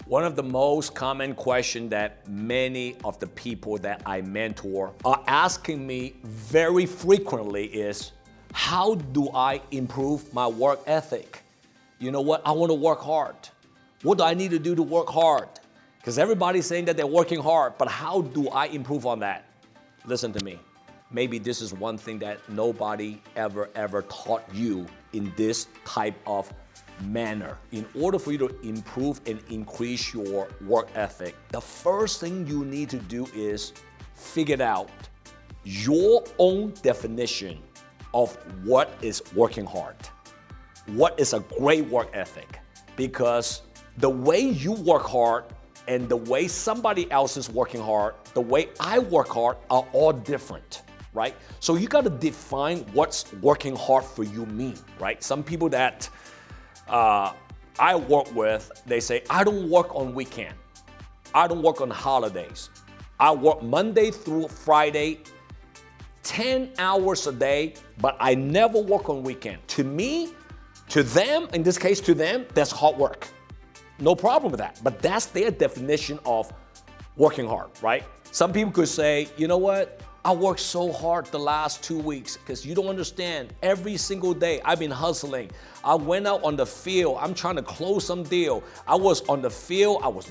One of the most common questions that many of the people that I mentor are asking me very frequently is, how do I improve my work ethic? You know what? I want to work hard. What do I need to do to work hard? Because everybody's saying that they're working hard, but how do I improve on that? Listen to me. Maybe this is one thing that nobody ever taught you in this type of manner. In order for you to improve and increase your work ethic, the first thing you need to do is figure out your own definition of what is working hard. What is a great work ethic? Because the way you work hard and the way somebody else is working hard, the way I work hard are all different, right? So you got to define what's working hard for you mean, right? Some people that I work with, they say, I don't work on weekend. I don't work on holidays. I work Monday through Friday, 10 hours a day, but I never work on weekend. To me, to them, in this case, to them, that's hard work. No problem with that. But that's their definition of working hard, right? Some people could say, you know what? I worked so hard the last 2 weeks because you don't understand. Every single day I've been hustling. I went out on the field. I'm trying to close some deal. I was on the field. I was,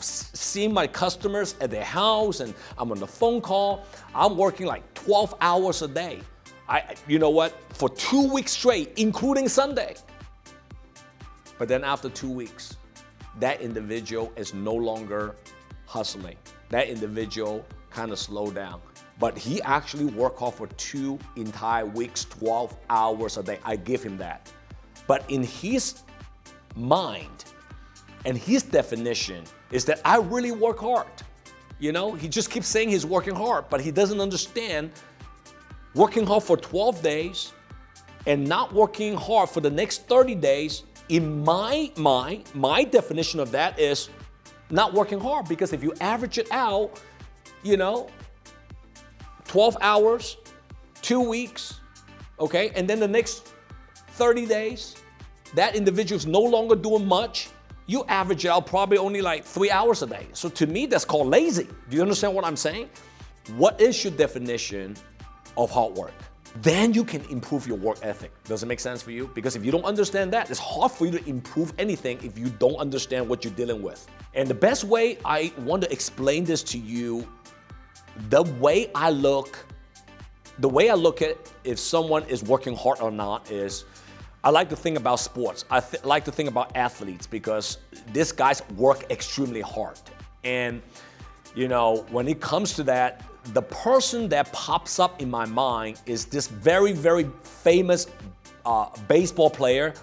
seeing my customers at their house, and I'm on the phone call. I'm working like 12 hours a day. You know what? For 2 weeks straight, including Sunday. But then after 2 weeks, that individual is no longer hustling. That individual kind of slowed down. But he actually worked hard for 2 entire weeks, 12 hours a day. I give him that. But in his mind and his definition is that I really work hard. He just keeps saying he's working hard, but he doesn't understand working hard for 12 days and not working hard for the next 30 days. In my mind, my definition of that is not working hard, because if you average it out, 12 hours, 2 weeks, okay? And then the next 30 days, that individual's no longer doing much. You average it out probably only like 3 hours a day. So to me, that's called lazy. Do you understand what I'm saying? What is your definition of hard work? Then you can improve your work ethic. Does it make sense for you? Because if you don't understand that, it's hard for you to improve anything if you don't understand what you're dealing with. And the best way I want to explain this to you, the way I look at if someone is working hard or not is, I like to think about sports. I like to think about athletes, because these guys work extremely hard. And, when it comes to that, the person that pops up in my mind is this very, very famous baseball player.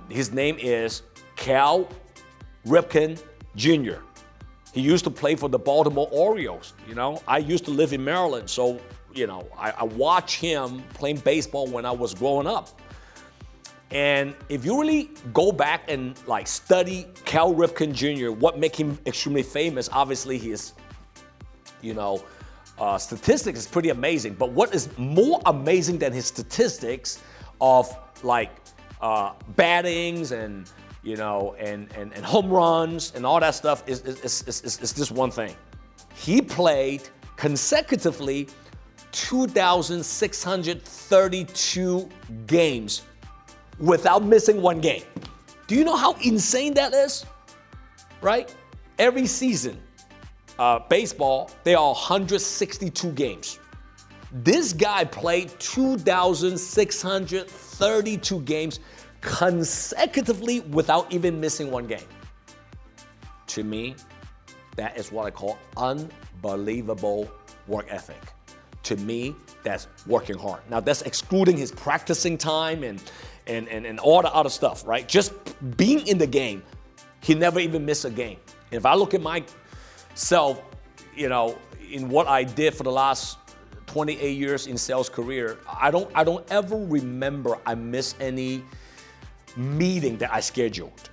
His name is Cal Ripken Jr. He used to play for the Baltimore Orioles. I used to live in Maryland, so I watched him playing baseball when I was growing up. And if you really go back and study Cal Ripken Jr., what makes him extremely famous, obviously his statistics is pretty amazing. But what is more amazing than his statistics of battings and and home runs and all that stuff is this one thing. He played consecutively 2,632 games without missing one game. Do you know how insane that is? Right? Every season, baseball, there are 162 games. This guy played 2,632 games consecutively without even missing one game. To me, that is what I call unbelievable work ethic. To me, that's working hard. Now, that's excluding his practicing time and all the other stuff, right? Just being in the game, he never even missed a game. If I look at myself, in what I did for the last 28 years in sales career, I don't ever remember I missed any meeting that I scheduled.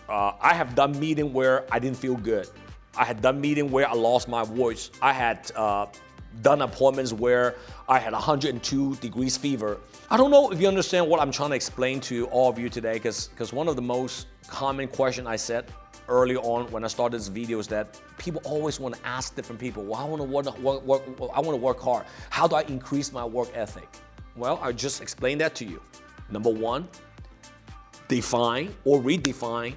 I have done meeting where I didn't feel good. I had done meeting where I lost my voice. I had done appointments where I had 102 degrees fever. I don't know if you understand what I'm trying to explain to all of you today, because one of the most common questions I early on when I started this video is that people always want to ask different people, well, I want to work hard. How do I increase my work ethic? Well, I just explained that to you. Number one, define or redefine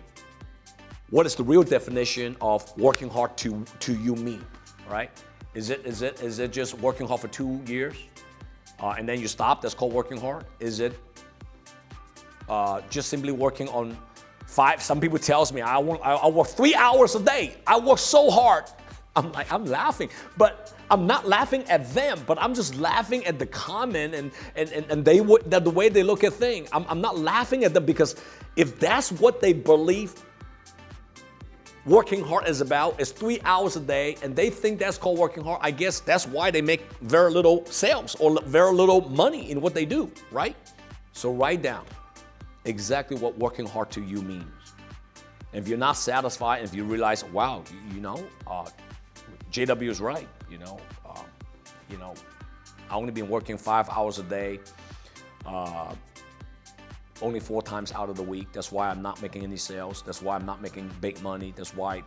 what is the real definition of working hard to you mean, right? Is it just working hard for 2 years and then you stop? That's called working hard. Is it just simply working on 5? Some people tells me I work 3 hours a day. I work so hard. I'm like, I'm laughing, but I'm not laughing at them, but I'm just laughing at the comment and the way they look at things. I'm not laughing at them because if that's what they believe working hard is about, is 3 hours a day, and they think that's called working hard, I guess that's why they make very little sales or very little money in what they do, right? So write down exactly what working hard to you means. And if you're not satisfied, and if you realize, wow, JW is right, I only been working 5 hours a day, only 4 times out of the week. That's why I'm not making any sales. That's why I'm not making big money. That's why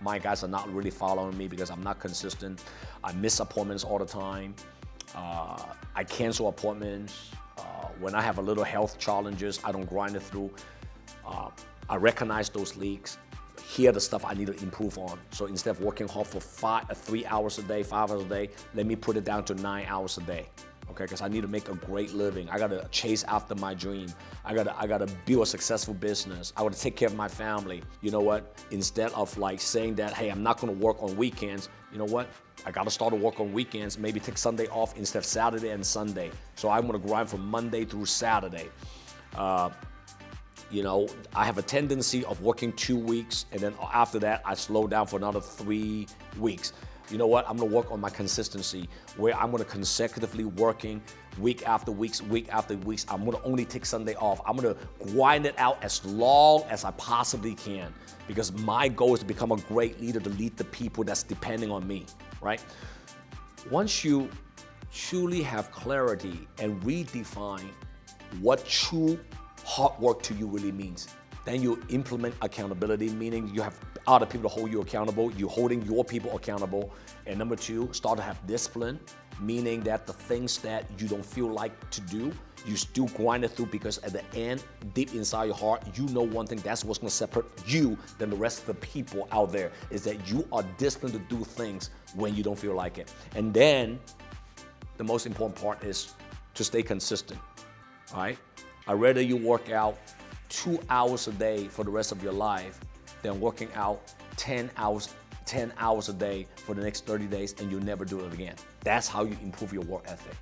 my guys are not really following me because I'm not consistent. I miss appointments all the time. I cancel appointments. When I have a little health challenges, I don't grind it through. I recognize those leaks. Here are the stuff I need to improve on. So instead of working hard for 3 hours a day, 5 hours a day, let me put it down to 9 hours a day. Okay, because I need to make a great living. I gotta chase after my dream. I gotta build a successful business. I gotta take care of my family. You know what? Instead of like saying that, hey, I'm not gonna work on weekends, you know what? I gotta start to work on weekends, maybe take Sunday off instead of Saturday and Sunday. So I'm gonna grind from Monday through Saturday. I have a tendency of working 2 weeks, and then after that, I slow down for another 3 weeks. You know what? I'm gonna work on my consistency, where I'm gonna consecutively working week after weeks. I'm gonna only take Sunday off. I'm gonna grind it out as long as I possibly can, because my goal is to become a great leader, to lead the people that's depending on me, right? Once you truly have clarity and redefine what true hard work to you really means, then you implement accountability, meaning you have other people to hold you accountable, you're holding your people accountable. And number 2, start to have discipline, meaning that the things that you don't feel like to do, you still grind it through, because at the end, deep inside your heart, you know one thing, that's what's gonna separate you than the rest of the people out there, is that you are disciplined to do things when you don't feel like it. And then the most important part is to stay consistent, all right? I'd rather you work out 2 hours a day for the rest of your life than working out 10 hours a day for the next 30 days and you'll never do it again. That's how you improve your work ethic.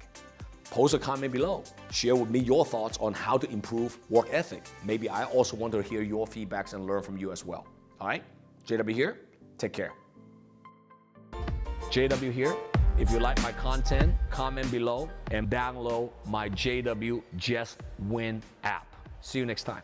Post a comment below. Share with me your thoughts on how to improve work ethic. Maybe I also want to hear your feedbacks and learn from you as well. All right? JW here. Take care. JW here. If you like my content, comment below and download my JW Just Win app. See you next time.